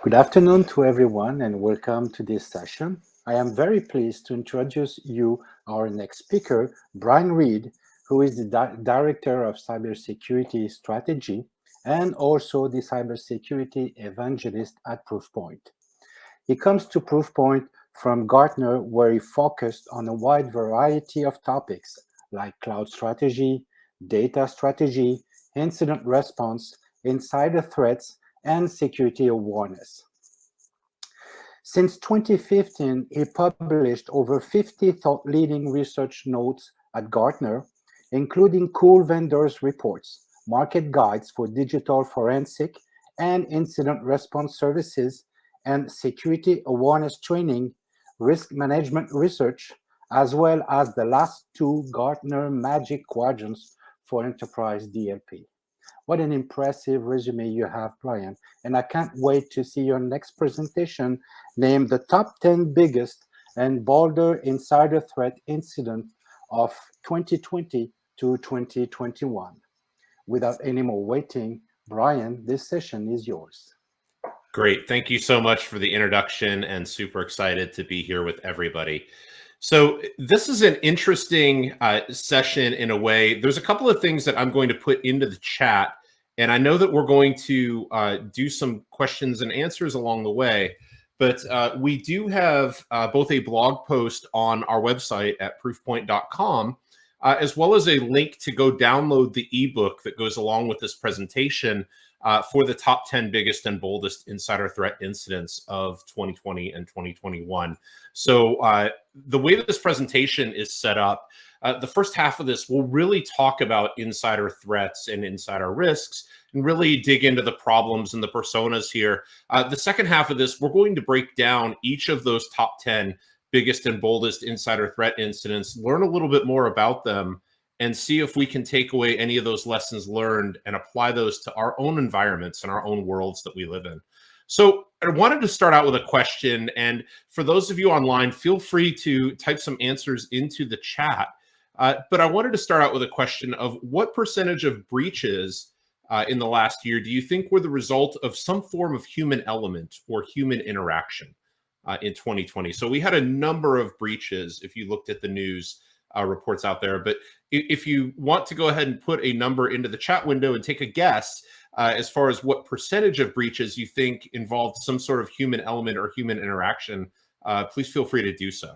Good afternoon to everyone and welcome to this session. I am very pleased to introduce you our next speaker, Brian Reed, who is the Director of Cybersecurity Strategy and also the Cybersecurity Evangelist at Proofpoint. He comes to Proofpoint from Gartner, where he focused on a wide variety of topics like cloud strategy, data strategy, incident response, insider threats, and security awareness. Since 2015, he published over 50 thought-leading research notes at Gartner, including cool vendors reports, market guides for digital forensic and incident response services, and security awareness training, risk management research, as well as the last two Gartner Magic Quadrants for enterprise DLP. What an impressive resume you have, Brian. And I can't wait to see your next presentation named the top 10 biggest and bolder insider threat incident of 2020 to 2021. Without any more waiting, Brian, this session is yours. Great. Thank you so much for the introduction and super excited to be here with everybody. So this is an interesting session in a way. There's a couple of things that I'm going to put into the chat, and I know that we're going to do some questions and answers along the way, but we do have both a blog post on our website at proofpoint.com, as well as a link to go download the ebook that goes along with this presentation for the top 10 biggest and boldest insider threat incidents of 2020 and 2021. So the way that this presentation is set up, the first half of this will really talk about insider threats and insider risks and really dig into the problems and the personas here. The second half of this, we're going to break down each of those top 10 biggest and boldest insider threat incidents, learn a little bit more about them, and see if we can take away any of those lessons learned and apply those to our own environments and our own worlds that we live in. So I wanted to start out with a question. And for those of you online, feel free to type some answers into the chat. But I wanted to start out with a question of what percentage of breaches in the last year do you think were the result of some form of human element or human interaction in 2020? So we had a number of breaches if you looked at the news reports out there. But if you want to go ahead and put a number into the chat window and take a guess as far as what percentage of breaches you think involved some sort of human element or human interaction, please feel free to do so.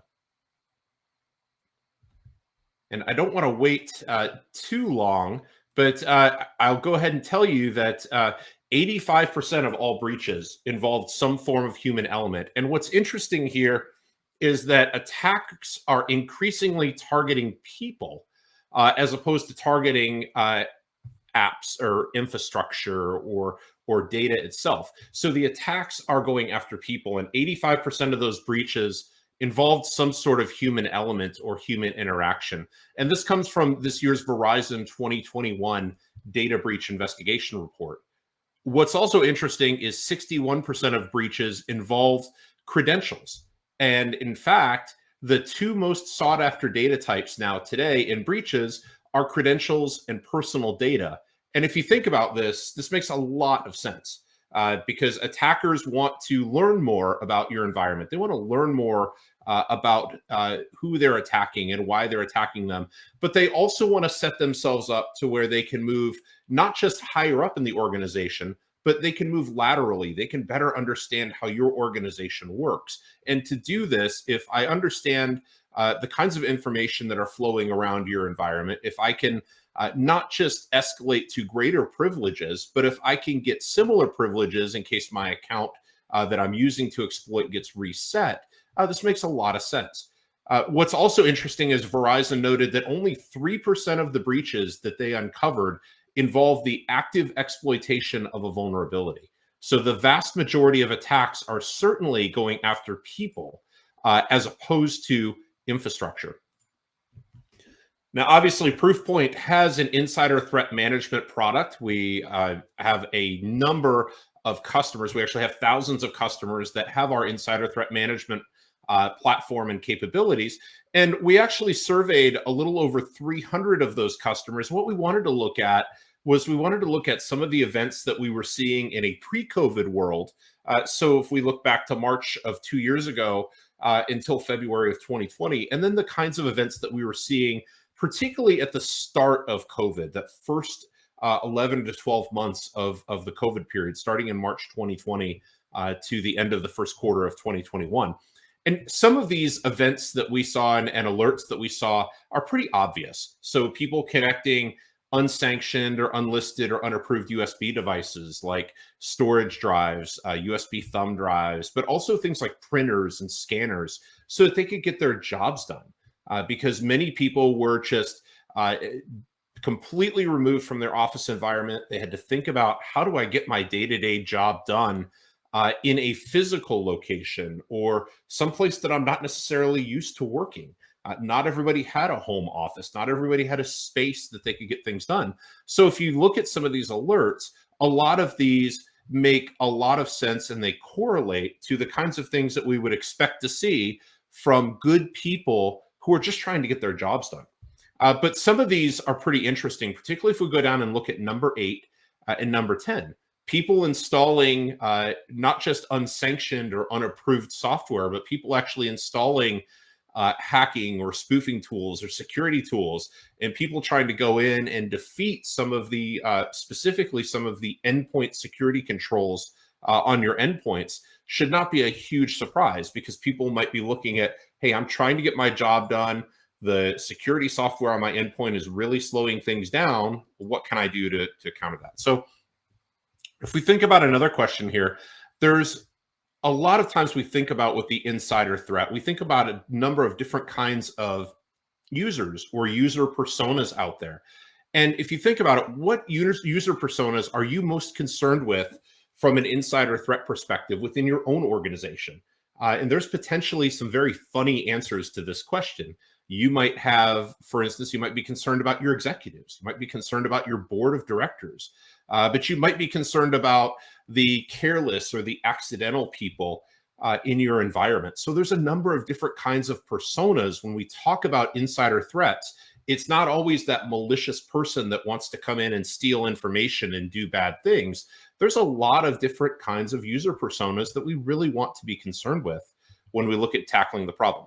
And I don't want to wait too long, but I'll go ahead and tell you that 85% of all breaches involved some form of human element. And what's interesting here is that attacks are increasingly targeting people as opposed to targeting apps or infrastructure or data itself. So the attacks are going after people, and 85% of those breaches involved some sort of human element or human interaction. And this comes from this year's Verizon 2021 data breach investigation report. What's also interesting is 61% of breaches involved credentials. And in fact, the two most sought after data types now today in breaches are credentials and personal data. And if you think about this, this makes a lot of sense because attackers want to learn more about your environment. They want to learn more about who they're attacking and why they're attacking them. But they also want to set themselves up to where they can move not just higher up in the organization, but they can move laterally. They can better understand how your organization works. And to do this, if I understand the kinds of information that are flowing around your environment, if I can not just escalate to greater privileges, but if I can get similar privileges in case my account that I'm using to exploit gets reset, this makes a lot of sense. What's also interesting is Verizon noted that only 3% of the breaches that they uncovered involve the active exploitation of a vulnerability. So the vast majority of attacks are certainly going after people as opposed to infrastructure. Now, obviously, Proofpoint has an insider threat management product. We have a number of customers. We actually have thousands of customers that have our insider threat management platform and capabilities. And we actually surveyed a little over 300 of those customers. What we wanted to look at was we wanted to look at some of the events that we were seeing in a pre-COVID world So if we look back to March of 2 years ago until February of 2020, and then the kinds of events that we were seeing, particularly at the start of COVID, that first 11 to 12 months of the COVID period, starting in March 2020 to the end of the first quarter of 2021. And some of these events that we saw and alerts that we saw are pretty obvious. So people connecting unsanctioned or unlisted or unapproved USB devices like storage drives, USB thumb drives, but also things like printers and scanners so that they could get their jobs done. Because many people were just completely removed from their office environment. They had to think about, how do I get my day-to-day job done in a physical location or someplace that I'm not necessarily used to working. Not everybody had a home office. Not everybody had a space that they could get things done. So if you look at some of these alerts, a lot of these make a lot of sense and they correlate to the kinds of things that we would expect to see from good people who are just trying to get their jobs done. But some of these are pretty interesting, particularly if we go down and look at number 8 and number 10. People installing not just unsanctioned or unapproved software, but people actually installing hacking or spoofing tools or security tools, and people trying to go in and defeat some of the, specifically some of the endpoint security controls on your endpoints should not be a huge surprise, because people might be looking at, hey, I'm trying to get my job done. The security software on my endpoint is really slowing things down. What can I do to counter that? So if we think about another question here, there's a lot of times we think about with the insider threat, we think about a number of different kinds of users or user personas out there. And if you think about it, what user personas are you most concerned with from an insider threat perspective within your own organization? And there's potentially some very funny answers to this question. You might have, for instance, you might be concerned about your executives. You might be concerned about your board of directors. But you might be concerned about the careless or the accidental people in your environment. So there's a number of different kinds of personas. When we talk about insider threats, it's not always that malicious person that wants to come in and steal information and do bad things. There's a lot of different kinds of user personas that we really want to be concerned with when we look at tackling the problem.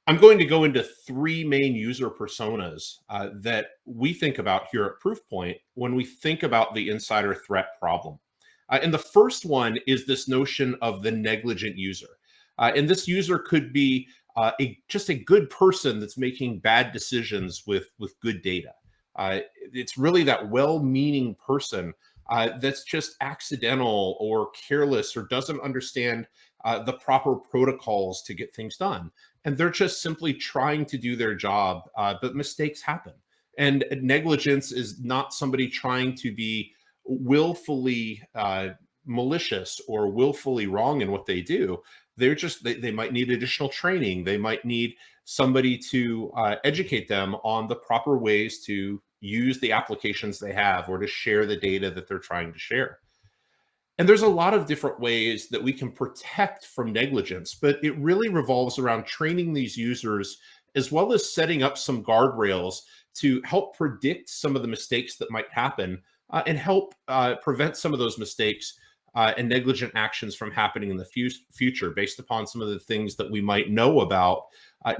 I'm going to go into 3 main user personas that we think about here at Proofpoint when we think about the insider threat problem. And the first one is this notion of the negligent user. And this user could be just a good person that's making bad decisions with good data. It's really that well-meaning person that's just accidental or careless or doesn't understand the proper protocols to get things done. And they're just simply trying to do their job, but mistakes happen. And negligence is not somebody trying to be willfully malicious or willfully wrong in what they do. They're just, they might need additional training. They might need somebody to educate them on the proper ways to use the applications they have or to share the data that they're trying to share. And there's a lot of different ways that we can protect from negligence, but it really revolves around training these users as well as setting up some guardrails to help predict some of the mistakes that might happen and help prevent some of those mistakes and negligent actions from happening in the future based upon some of the things that we might know about,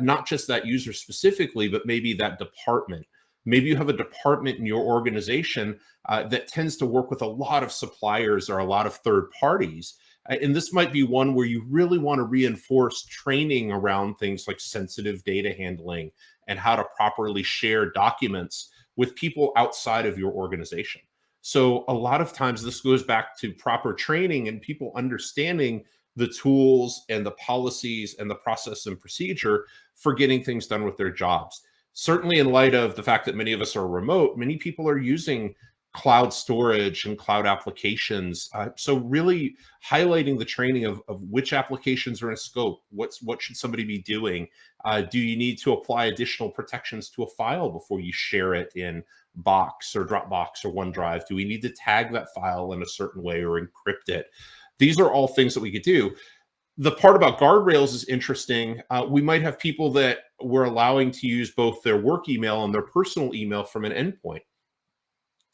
not just that user specifically, but maybe that department. Maybe you have a department in your organization that tends to work with a lot of suppliers or a lot of third parties. And this might be one where you really want to reinforce training around things like sensitive data handling and how to properly share documents with people outside of your organization. So a lot of times this goes back to proper training and people understanding the tools and the policies and the process and procedure for getting things done with their jobs. Certainly in light of the fact that many of us are remote, many people are using cloud storage and cloud applications. So really highlighting the training of which applications are in scope, what should somebody be doing? Do you need to apply additional protections to a file before you share it in Box or Dropbox or OneDrive? Do we need to tag that file in a certain way or encrypt it? These are all things that we could do. The part about guardrails is interesting. We might have people that we're allowing to use both their work email and their personal email from an endpoint.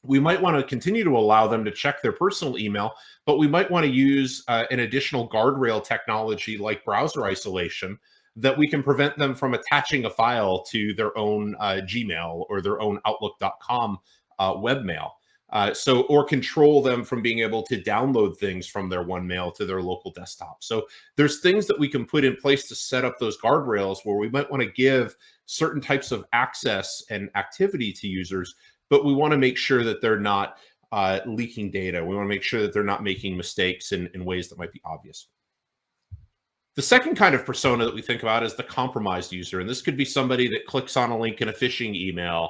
we might want to continue to allow them to check their personal email, but we might want to use an additional guardrail technology like browser isolation that we can prevent them from attaching a file to their own Gmail or their own Outlook.com webmail. Or control them from being able to download things from their OneMail to their local desktop. So there's things that we can put in place to set up those guardrails where we might want to give certain types of access and activity to users, but we want to make sure that they're not leaking data. We want to make sure that they're not making mistakes in ways that might be obvious. The second kind of persona that we think about is the compromised user. And this could be somebody that clicks on a link in a phishing email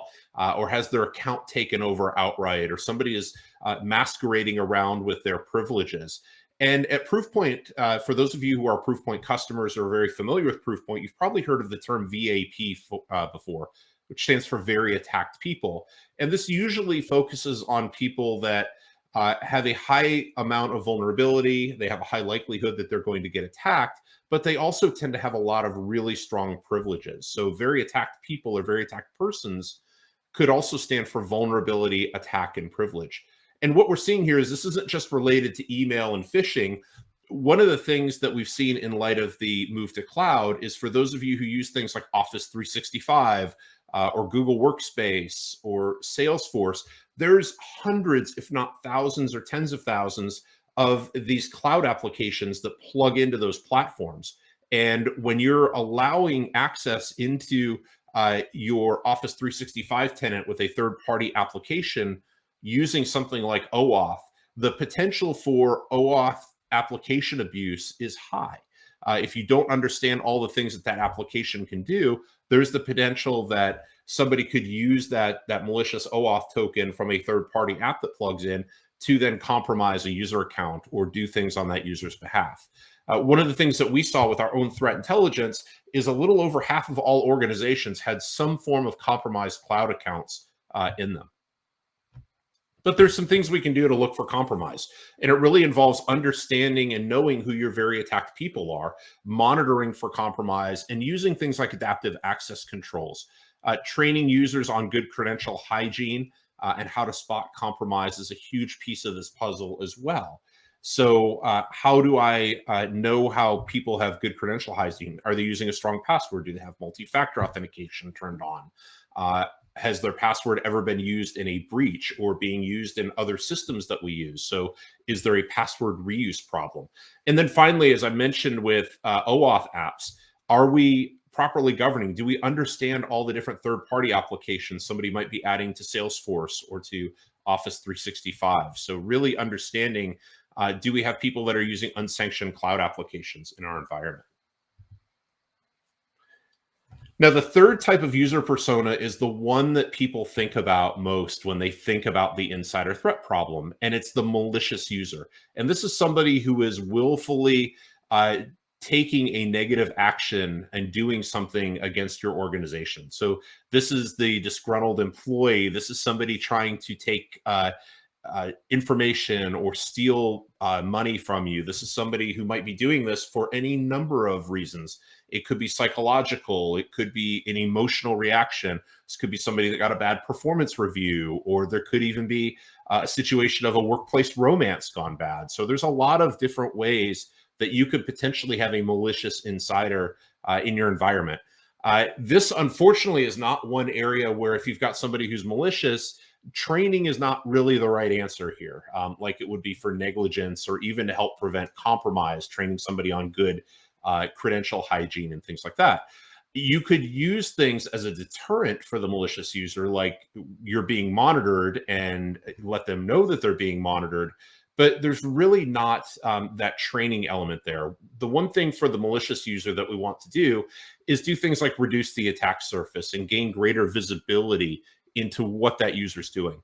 or has their account taken over outright, or somebody is masquerading around with their privileges. And at Proofpoint, for those of you who are Proofpoint customers or are very familiar with Proofpoint, you've probably heard of the term VAP before, which stands for very attacked people. And this usually focuses on people that have a high amount of vulnerability. They have a high likelihood that they're going to get attacked, but they also tend to have a lot of really strong privileges. So very attacked people or very attacked persons could also stand for vulnerability, attack, and privilege. And what we're seeing here is this isn't just related to email and phishing. One of the things that we've seen in light of the move to cloud is for those of you who use things like Office 365 or Google Workspace or Salesforce, there's hundreds, if not thousands or tens of thousands of these cloud applications that plug into those platforms. And when you're allowing access into your Office 365 tenant with a third-party application using something like OAuth, the potential for OAuth application abuse is high. If you don't understand all the things that that application can do, there's the potential that somebody could use that malicious OAuth token from a third-party app that plugs in to then compromise a user account or do things on that user's behalf. One of the things that we saw with our own threat intelligence is a little over half of all organizations had some form of compromised cloud accounts in them. But there's some things we can do to look for compromise. And it really involves understanding and knowing who your very attacked people are, monitoring for compromise, and using things like adaptive access controls. Training users on good credential hygiene and how to spot compromise is a huge piece of this puzzle as well. So how do I know how people have good credential hygiene? Are they using a strong password? Do they have multi-factor authentication turned on? Has their password ever been used in a breach or being used in other systems that we use? So is there a password reuse problem? And then finally, as I mentioned with OAuth apps, are we properly governing? Do we understand all the different third-party applications somebody might be adding to Salesforce or to Office 365? So really understanding, do we have people that are using unsanctioned cloud applications in our environment? Now, the third type of user persona is the one that people think about most when they think about the insider threat problem, and it's the malicious user. And this is somebody who is willfully taking a negative action and doing something against your organization. So this is the disgruntled employee. This is somebody trying to take information or steal money from you. This is somebody who might be doing this for any number of reasons. It could be psychological. It could be an emotional reaction. This could be somebody that got a bad performance review, or there could even be a situation of a workplace romance gone bad. So there's a lot of different ways that you could potentially have a malicious insider in your environment. This, unfortunately, is not one area where if you've got somebody who's malicious, training is not really the right answer here, like it would be for negligence or even to help prevent compromise, training somebody on good credential hygiene and things like that. You could use things as a deterrent for the malicious user, like you're being monitored and let them know that they're being monitored. But there's really not that training element there. The one thing for the malicious user that we want to do is do things like reduce the attack surface and gain greater visibility into what that user's doing.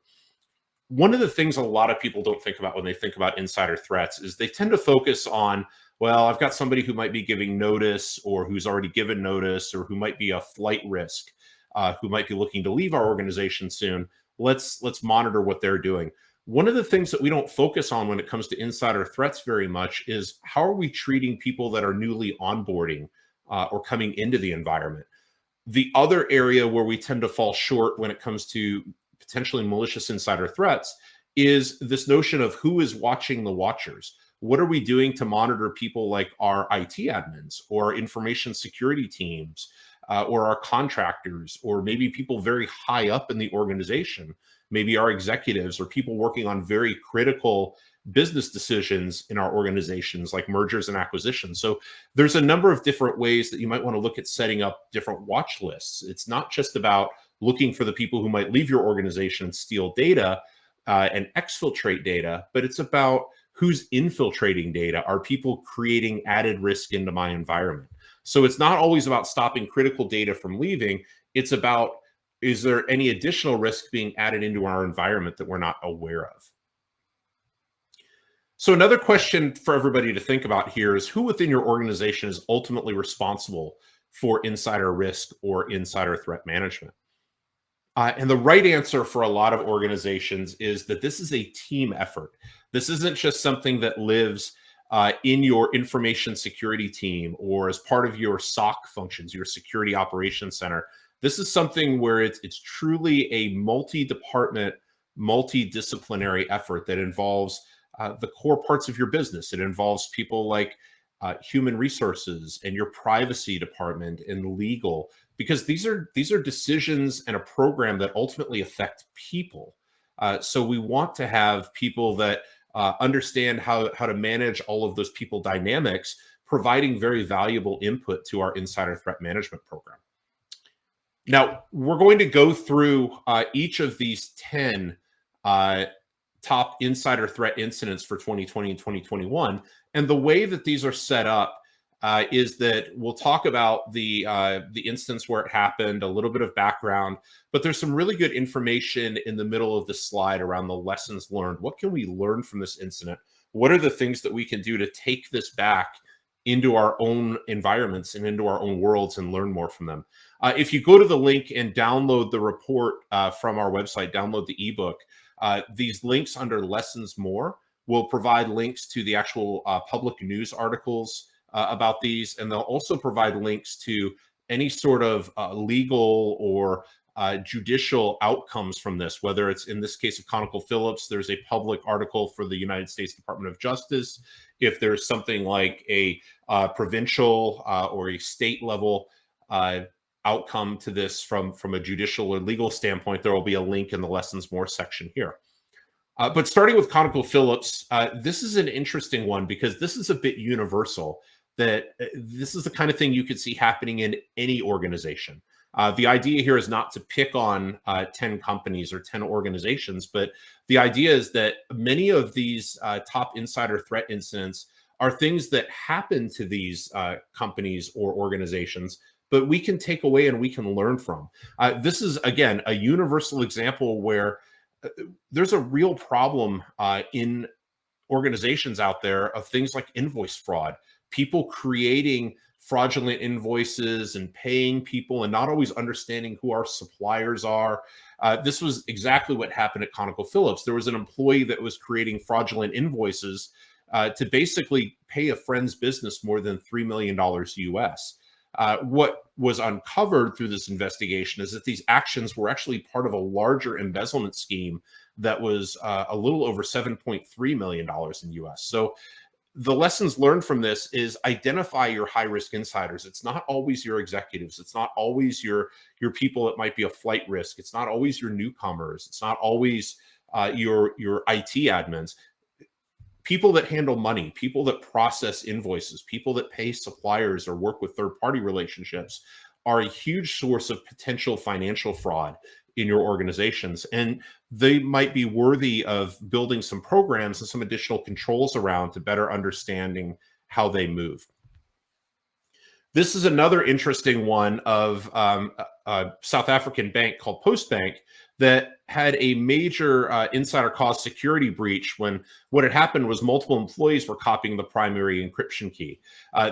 One of the things a lot of people don't think about when they think about insider threats is they tend to focus on, well, I've got somebody who might be giving notice or who's already given notice or who might be a flight risk, who might be looking to leave our organization soon. Let's monitor what they're doing. One of the things that we don't focus on when it comes to insider threats very much is how are we treating people that are newly onboarding or coming into the environment? The other area where we tend to fall short when it comes to potentially malicious insider threats is this notion of who is watching the watchers. What are we doing to monitor people like our IT admins or information security teams or our contractors, or maybe people very high up in the organization, maybe our executives or people working on very critical business decisions in our organizations like mergers and acquisitions. So there's a number of different ways that you might want to look at setting up different watch lists. It's not just about looking for the people who might leave your organization and steal data and exfiltrate data, but it's about who's infiltrating data. Are people creating added risk into my environment? So it's not always about stopping critical data from leaving. It's about, is there any additional risk being added into our environment that we're not aware of? So another question for everybody to think about here is who within your organization is ultimately responsible for insider risk or insider threat management? And the right answer for a lot of organizations is that this is a team effort. This isn't just something that lives in your information security team or as part of your SOC functions, your security operations center. This is something where it's truly a multi-department, multidisciplinary effort that involves the core parts of your business. It involves people like human resources and your privacy department and legal, because these are decisions and a program that ultimately affect people. So we want to have people that understand how to manage all of those people dynamics, providing very valuable input to our insider threat management program. Now, we're going to go through each of these 10 top insider threat incidents for 2020 and 2021. And the way that these are set up is that we'll talk about the instance where it happened, a little bit of background, but there's some really good information in the middle of the slide around the lessons learned. What can we learn from this incident? What are the things that we can do to take this back into our own environments and into our own worlds and learn more from them? If you go to the link and download the report from our website, download the ebook, these links under lessons more will provide links to the actual public news articles about these. And they'll also provide links to any sort of legal or judicial outcomes from this, whether it's in this case of Chronicle Phillips, there's a public article for the United States Department of Justice. If there's something like a provincial or a state level outcome to this from a judicial or legal standpoint, there will be a link in the lessons more section here. But starting with Chronicle Phillips, this is an interesting one because this is a bit universal, that this is the kind of thing you could see happening in any organization. The idea here is not to pick on 10 companies or 10 organizations, but the idea is that many of these top insider threat incidents are things that happen to these companies or organizations, but we can take away and we can learn from. This is, again, a universal example where there's a real problem in organizations out there of things like invoice fraud, people creating fraudulent invoices and paying people and not always understanding who our suppliers are. This was exactly what happened at Chronicle Phillips. There was an employee that was creating fraudulent invoices to basically pay a friend's business more than $3 million US. What was uncovered through this investigation is that these actions were actually part of a larger embezzlement scheme that was a little over $7.3 million in US. So the lessons learned from this is identify your high-risk insiders. It's not always your executives. It's not always your people that might be a flight risk. It's not always your newcomers. It's not always your IT admins. People that handle money, people that process invoices, people that pay suppliers or work with third-party relationships are a huge source of potential financial fraud in your organizations. And they might be worthy of building some programs and some additional controls around to better understanding how they move. This is another interesting one of a South African bank called Postbank that had a major insider cause security breach when what had happened was multiple employees were copying the primary encryption key.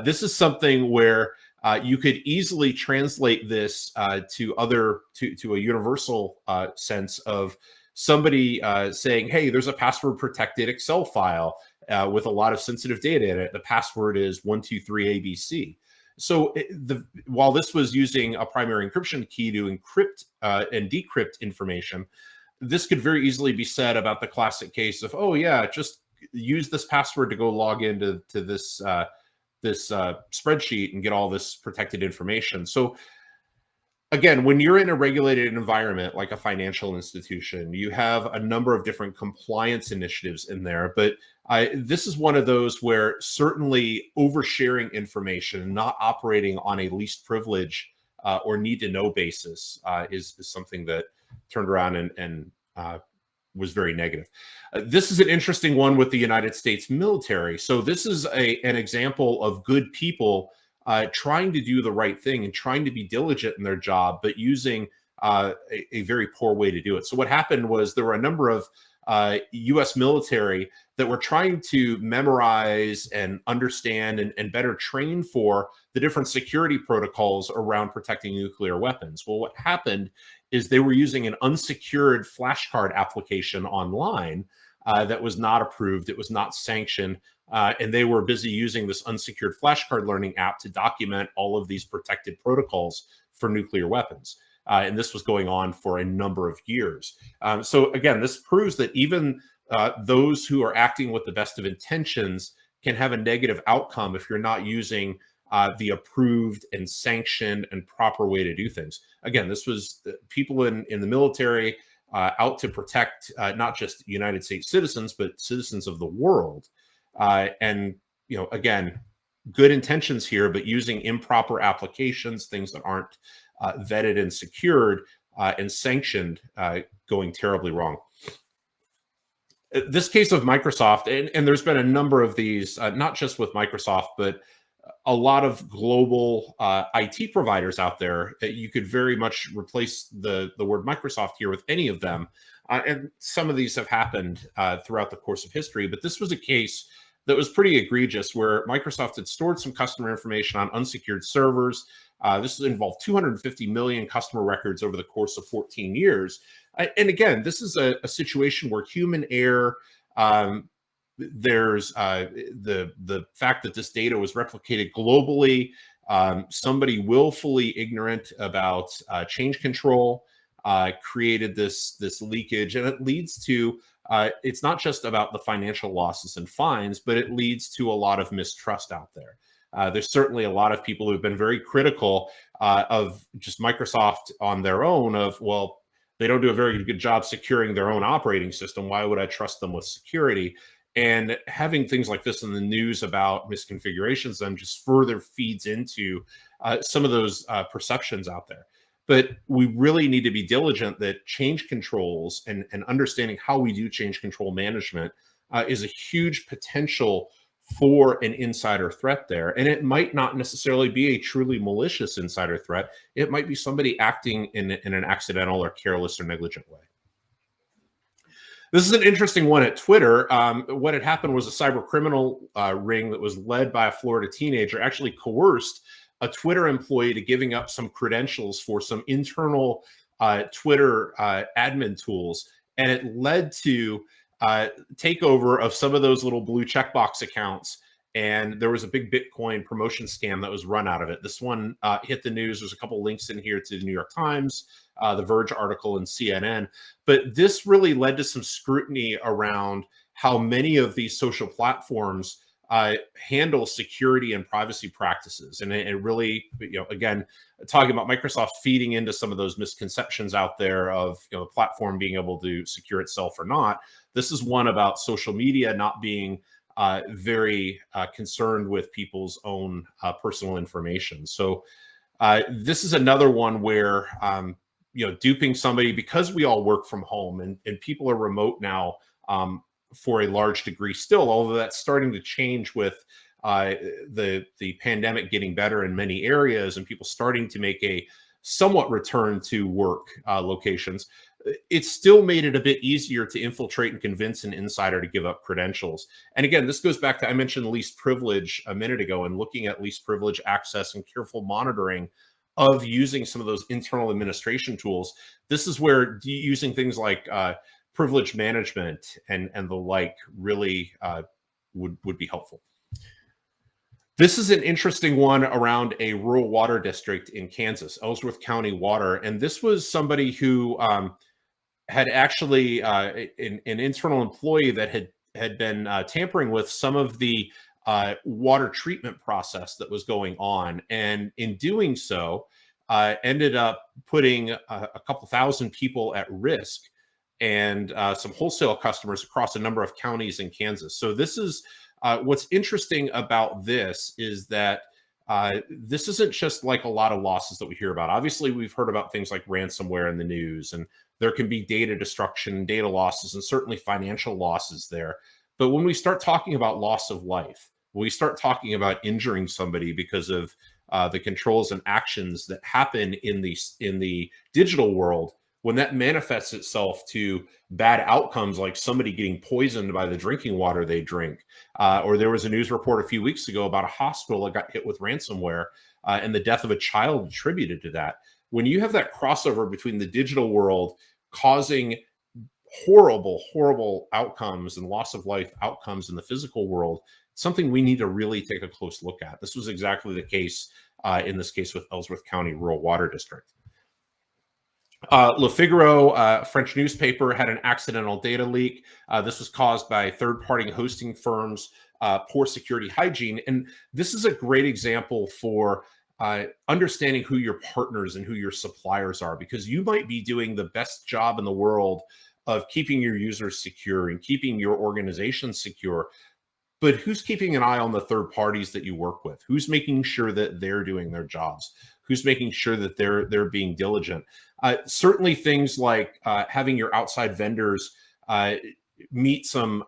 This is something where you could easily translate this to a universal sense of somebody saying, hey, there's a password protected Excel file with a lot of sensitive data in it. The password is 123ABC. So while this was using a primary encryption key to encrypt and decrypt information, this could very easily be said about the classic case of, oh yeah, just use this password to go log into this spreadsheet and get all this protected information. So again, when you're in a regulated environment like a financial institution, you have a number of different compliance initiatives in there. But this is one of those where certainly oversharing information and not operating on a least privilege or need to know basis is something that turned around and was very negative. This is an interesting one with the United States military. So this is an example of good people trying to do the right thing and trying to be diligent in their job, but using a very poor way to do it. So what happened was there were a number of U.S. military that were trying to memorize and understand and better train for the different security protocols around protecting nuclear weapons. Well, what happened is they were using an unsecured flashcard application online that was not approved. It was not sanctioned. And they were busy using this unsecured flashcard learning app to document all of these protected protocols for nuclear weapons. And this was going on for a number of years. So again, this proves that even those who are acting with the best of intentions can have a negative outcome if you're not using the approved and sanctioned and proper way to do things. Again, this was people in the military out to protect not just United States citizens, but citizens of the world. And, again, good intentions here, but using improper applications, things that aren't vetted and secured and sanctioned, going terribly wrong. This case of Microsoft, and there's been a number of these, not just with Microsoft, but a lot of global IT providers out there. You could very much replace the word Microsoft here with any of them. And some of these have happened throughout the course of history, but this was a case that was pretty egregious where Microsoft had stored some customer information on unsecured servers. This involved 250 million customer records over the course of 14 years. And again, this is a situation where human error, there's the fact that this data was replicated globally, somebody willfully ignorant about change control created this leakage, and it leads to it's not just about the financial losses and fines, but it leads to a lot of mistrust out there. There's certainly a lot of people who've been very critical of just Microsoft on their own of, well, they don't do a very good job securing their own operating system. Why would I trust them with security? And having things like this in the news about misconfigurations then just further feeds into some of those perceptions out there. But we really need to be diligent that change controls and understanding how we do change control management is a huge potential for an insider threat there. And it might not necessarily be a truly malicious insider threat. It might be somebody acting in an accidental or careless or negligent way. This is an interesting one at Twitter. What had happened was a cyber criminal ring that was led by a Florida teenager actually coerced a Twitter employee to giving up some credentials for some internal Twitter admin tools. And it led to takeover of some of those little blue checkbox accounts. And there was a big Bitcoin promotion scam that was run out of it. This one hit the news. There's a couple links in here to the New York Times, the Verge article, and CNN. But this really led to some scrutiny around how many of these social platforms handle security and privacy practices. And it really, again, talking about Microsoft feeding into some of those misconceptions out there of, the platform being able to secure itself or not. This is one about social media not being very concerned with people's own personal information. So this is another one where, duping somebody, because we all work from home and people are remote now for a large degree still, although that's starting to change with the pandemic getting better in many areas and people starting to make a somewhat return to work locations. It's still made it a bit easier to infiltrate and convince an insider to give up credentials. And again, this goes back to, I mentioned least privilege a minute ago, and looking at least privilege access and careful monitoring of using some of those internal administration tools. This is where using things like privilege management and the like really would be helpful. This is an interesting one around a rural water district in Kansas, Ellsworth County Water. And this was somebody who had actually an internal employee that had been tampering with some of the water treatment process that was going on, and in doing so, ended up putting a couple thousand people at risk and some wholesale customers across a number of counties in Kansas. So this is what's interesting about this is that this isn't just like a lot of losses that we hear about. Obviously, we've heard about things like ransomware in the news, and there can be data destruction, data losses, and certainly financial losses there. But when we start talking about loss of life, when we start talking about injuring somebody because of the controls and actions that happen in the digital world, when that manifests itself to bad outcomes like somebody getting poisoned by the drinking water they drink, or there was a news report a few weeks ago about a hospital that got hit with ransomware and the death of a child attributed to that. When you have that crossover between the digital world causing horrible, horrible outcomes and loss of life outcomes in the physical world, something we need to really take a close look at. This was exactly the case in this case with Ellsworth County Rural Water District. Le Figaro, French newspaper, had an accidental data leak. This was caused by third-party hosting firms' poor security hygiene. And this is a great example for understanding who your partners and who your suppliers are, because you might be doing the best job in the world of keeping your users secure and keeping your organization secure. But who's keeping an eye on the third parties that you work with? Who's making sure that they're doing their jobs? Who's making sure that they're being diligent? Certainly, things like having your outside vendors meet some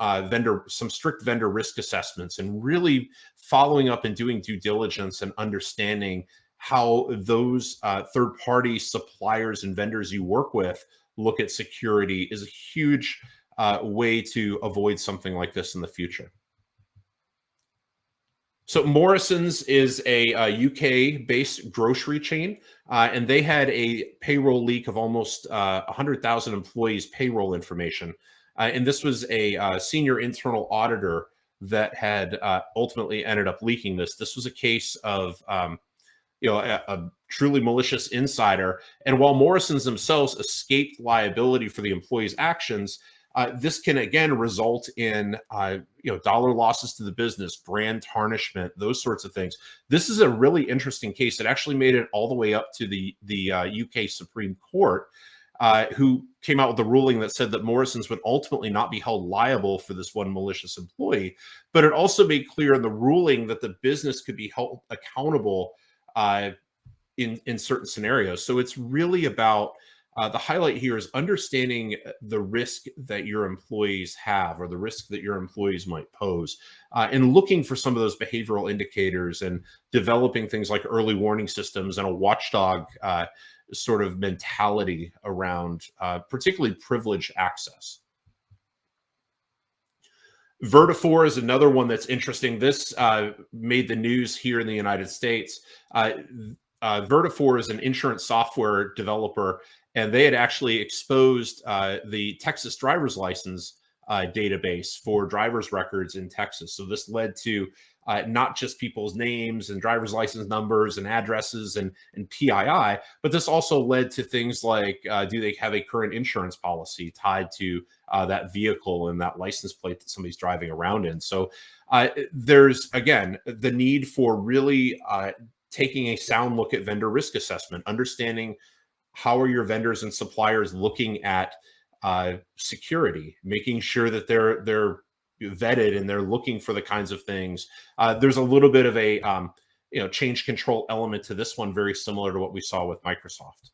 strict vendor risk assessments, and really following up and doing due diligence and understanding how those third-party suppliers and vendors you work with look at security is a huge way to avoid something like this in the future. So Morrison's is a UK-based grocery chain, and they had a payroll leak of almost 100,000 employees' payroll information. And this was a senior internal auditor that had ultimately ended up leaking this. This was a case of a truly malicious insider. And while Morrison's themselves escaped liability for the employees' actions, this can again result in dollar losses to the business, brand tarnishment, those sorts of things. This is a really interesting case. It actually made it all the way up to the UK Supreme Court, who came out with a ruling that said that Morrison's would ultimately not be held liable for this one malicious employee. But it also made clear in the ruling that the business could be held accountable in certain scenarios. So it's really about the highlight here is understanding the risk that your employees have, or the risk that your employees might pose, and looking for some of those behavioral indicators and developing things like early warning systems and a watchdog sort of mentality around particularly privileged access. Vertafore is another one that's interesting. This made the news here in the United States. Vertafore is an insurance software developer, and they had actually exposed the Texas driver's license database for driver's records in Texas. So this led to not just people's names and driver's license numbers and addresses and PII, but this also led to things like, do they have a current insurance policy tied to that vehicle and that license plate that somebody's driving around in? So there's, again, the need for really taking a sound look at vendor risk assessment, understanding how are your vendors and suppliers looking at security, making sure that they're vetted and they're looking for the kinds of things. There's a little bit of a change control element to this one, very similar to what we saw with Microsoft.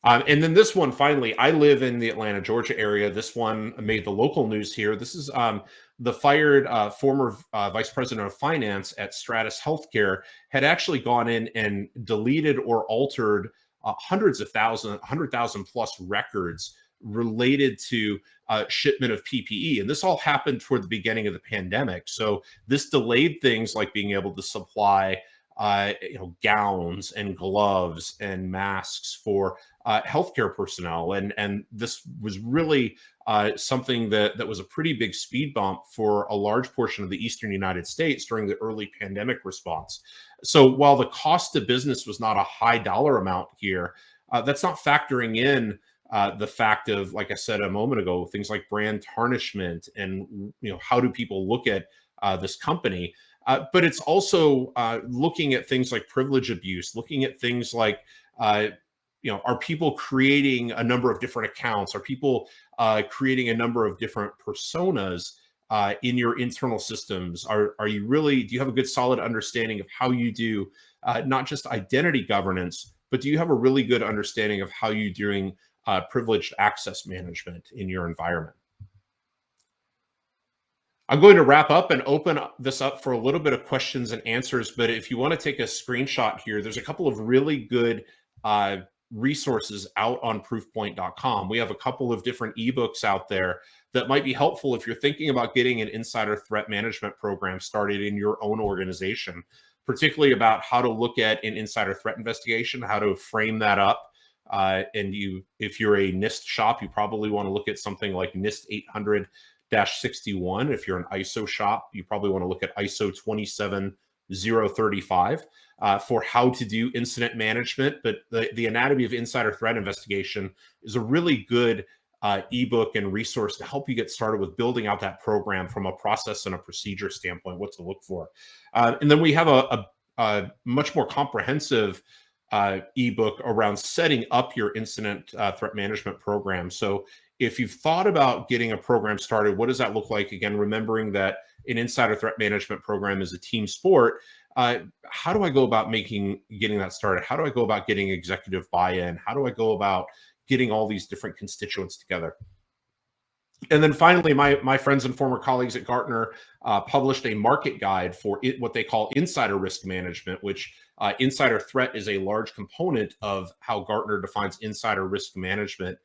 And then this one, finally, I live in the Atlanta, Georgia area. This one made the local news here. This is the fired former vice president of finance at Stratus Healthcare had actually gone in and deleted or altered hundreds of thousands, 100,000 plus records related to shipment of PPE. And this all happened toward the beginning of the pandemic. So this delayed things like being able to supply gowns and gloves and masks for healthcare personnel. And this was really something that was a pretty big speed bump for a large portion of the Eastern United States during the early pandemic response. So while the cost to business was not a high dollar amount here, that's not factoring in the fact of, like I said a moment ago, things like brand tarnishment and how do people look at this company. But it's also looking at things like privilege abuse, looking at things like, are people creating a number of different accounts? Are people creating a number of different personas in your internal systems? Do you have a good solid understanding of how you do not just identity governance, but do you have a really good understanding of how you're doing privileged access management in your environment? I'm going to wrap up and open this up for a little bit of questions and answers. But if you want to take a screenshot here, there's a couple of really good resources out on proofpoint.com. We have a couple of different ebooks out there that might be helpful if you're thinking about getting an insider threat management program started in your own organization, particularly about how to look at an insider threat investigation, how to frame that up. If you're a NIST shop, you probably want to look at something like NIST 800-61. If you're an ISO shop, you probably want to look at ISO 27035 for how to do incident management. But the Anatomy of Insider Threat Investigation is a really good ebook and resource to help you get started with building out that program from a process and a procedure standpoint, what to look for. And then we have a much more comprehensive ebook around setting up your incident threat management program. So if you've thought about getting a program started, what does that look like? Again, remembering that an insider threat management program is a team sport. How do I go about getting that started? How do I go about getting executive buy-in? How do I go about getting all these different constituents together? And then finally, my friends and former colleagues at Gartner published a market guide for what they call insider risk management, which insider threat is a large component of how Gartner defines insider risk management.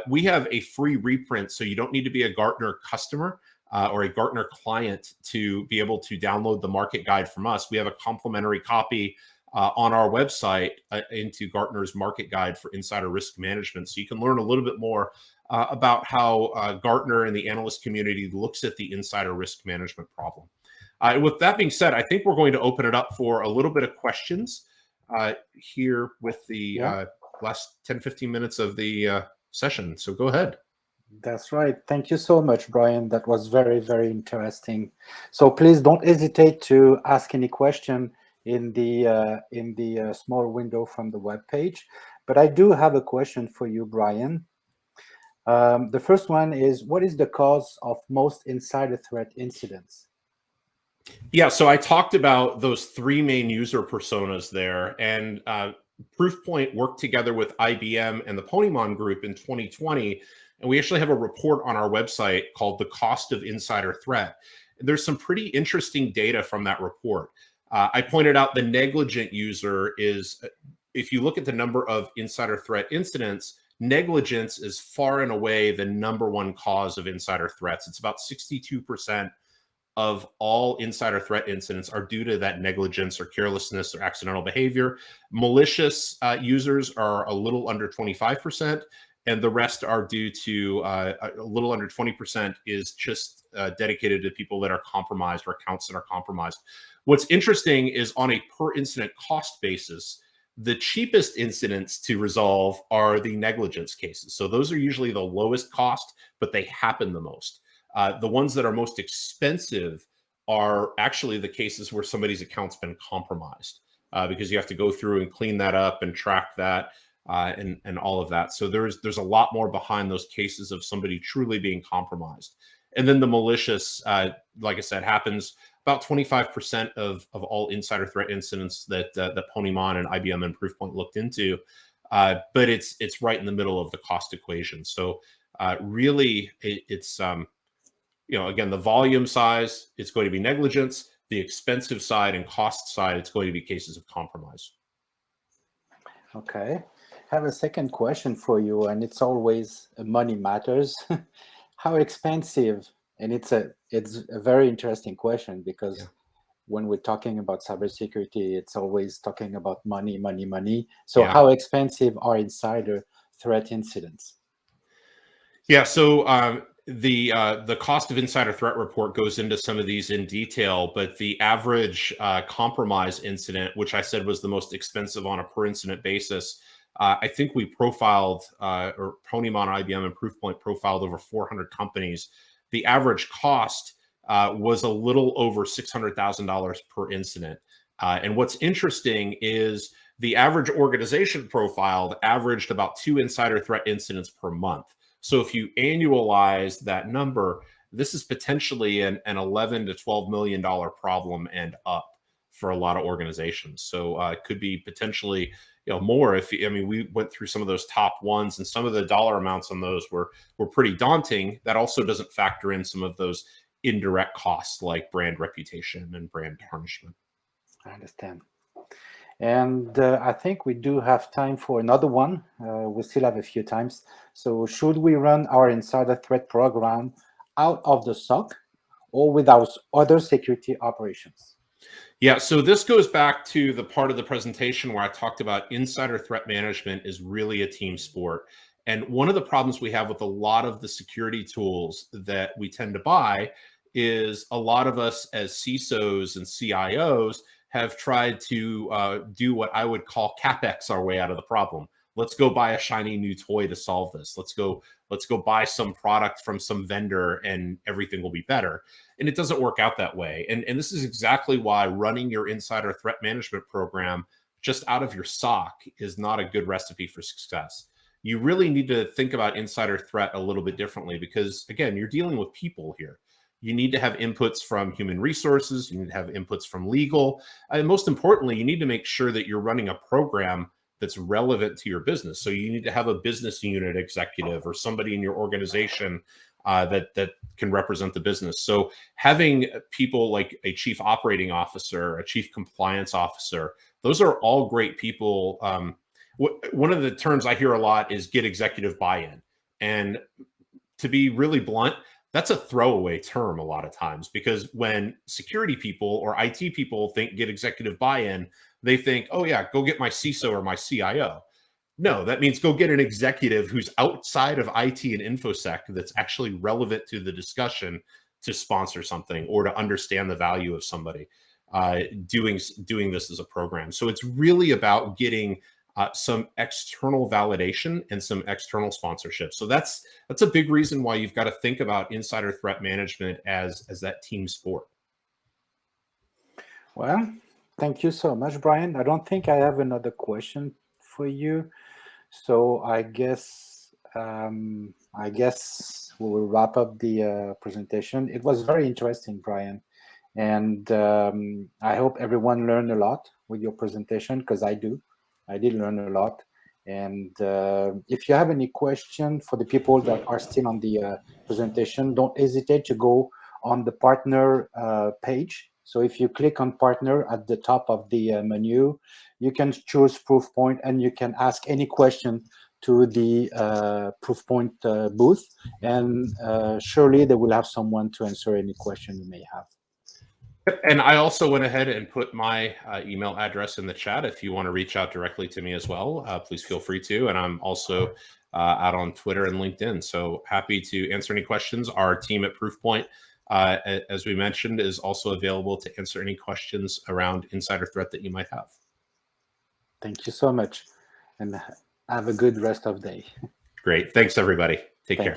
We have a free reprint, so you don't need to be a Gartner customer or a Gartner client to be able to download the market guide from us. We have a complimentary copy on our website into Gartner's market guide for insider risk management. So you can learn a little bit more about how Gartner and the analyst community looks at the insider risk management problem. With that being said, I think we're going to open it up for a little bit of questions here with the last 10, 15 minutes of the session. So go ahead. That's right. Thank you so much, Brian. That was very, very interesting. So please don't hesitate to ask any question in the small window from the web page. But I do have a question for you, Brian. The first one is, what is the cause of most insider threat incidents? Yeah, so I talked about those three main user personas there, and Proofpoint worked together with IBM and the Ponemon Group in 2020, and we actually have a report on our website called The Cost of Insider Threat. There's some pretty interesting data from that report. I pointed out the negligent user is, if you look at the number of insider threat incidents, negligence is far and away the number one cause of insider threats. It's about 62% of all insider threat incidents are due to that negligence or carelessness or accidental behavior. Malicious users are a little under 25%, and the rest are due to a little under 20% is just dedicated to people that are compromised or accounts that are compromised. What's interesting is on a per incident cost basis, the cheapest incidents to resolve are the negligence cases. So those are usually the lowest cost, but they happen the most. The ones that are most expensive are actually the cases where somebody's account's been compromised, because you have to go through and clean that up and track that and all of that. So there's a lot more behind those cases of somebody truly being compromised. And then the malicious, like I said, happens about 25% of all insider threat incidents that Ponemon and IBM and Proofpoint looked into. But it's right in the middle of the cost equation. So really, it's again, the volume size, it's going to be negligence. The expensive side and cost side, it's going to be cases of compromise. Okay. I have a second question for you, and it's always money matters. How expensive, and it's a very interesting question, because when we're talking about cybersecurity, it's always talking about money, money, money. So how expensive are insider threat incidents? Yeah, so the cost of insider threat report goes into some of these in detail, but the average compromise incident, which I said was the most expensive on a per incident basis, I think we profiled, or Ponymon, IBM, and Proofpoint profiled over 400 companies. The average cost was a little over $600,000 per incident. And what's interesting is the average organization profiled averaged about 2 insider threat incidents per month. So if you annualize that number, this is potentially an $11 to $12 million problem and up for a lot of organizations. So it could be potentially more. If I mean, we went through some of those top ones, and some of the dollar amounts on those were pretty daunting. That also doesn't factor in some of those indirect costs like brand reputation and brand tarnishment. I understand. And I think we do have time for another one. We still have a few times. So should we run our insider threat program out of the SOC or with our other security operations? Yeah, so this goes back to the part of the presentation where I talked about insider threat management is really a team sport. And one of the problems we have with a lot of the security tools that we tend to buy is a lot of us as CISOs and CIOs have tried to do what I would call CapEx our way out of the problem. Let's go buy a shiny new toy to solve this. Let's go buy some product from some vendor and everything will be better. And it doesn't work out that way. And this is exactly why running your insider threat management program just out of your SOC is not a good recipe for success. You really need to think about insider threat a little bit differently because, again, you're dealing with people here. You need to have inputs from human resources. You need to have inputs from legal. And most importantly, you need to make sure that you're running a program that's relevant to your business. So you need to have a business unit executive or somebody in your organization that can represent the business. So having people like a chief operating officer, a chief compliance officer, those are all great people. One of the terms I hear a lot is get executive buy-in. And to be really blunt, that's a throwaway term a lot of times, because when security people or IT people think get executive buy-in, they think, oh yeah, go get my CISO or my CIO. No, that means go get an executive who's outside of IT and InfoSec that's actually relevant to the discussion to sponsor something or to understand the value of somebody doing this as a program. So it's really about getting some external validation and some external sponsorship. So that's a big reason why you've got to think about insider threat management as that team sport. Well, thank you so much, Brian. I don't think I have another question for you. So I guess we will wrap up the presentation. It was very interesting, Brian, and I hope everyone learned a lot with your presentation, because I did learn a lot. And if you have any question for the people that are still on the presentation, don't hesitate to go on the partner page. So if you click on partner at the top of the menu, you can choose Proofpoint and you can ask any question to the Proofpoint booth, and surely they will have someone to answer any question you may have. And I also went ahead and put my email address in the chat. If you want to reach out directly to me as well, please feel free to. And I'm also out on Twitter and LinkedIn. So happy to answer any questions. Our team at Proofpoint, as we mentioned, is also available to answer any questions around insider threat that you might have. Thank you so much, and have a good rest of the day. Great. Thanks, everybody. Take care.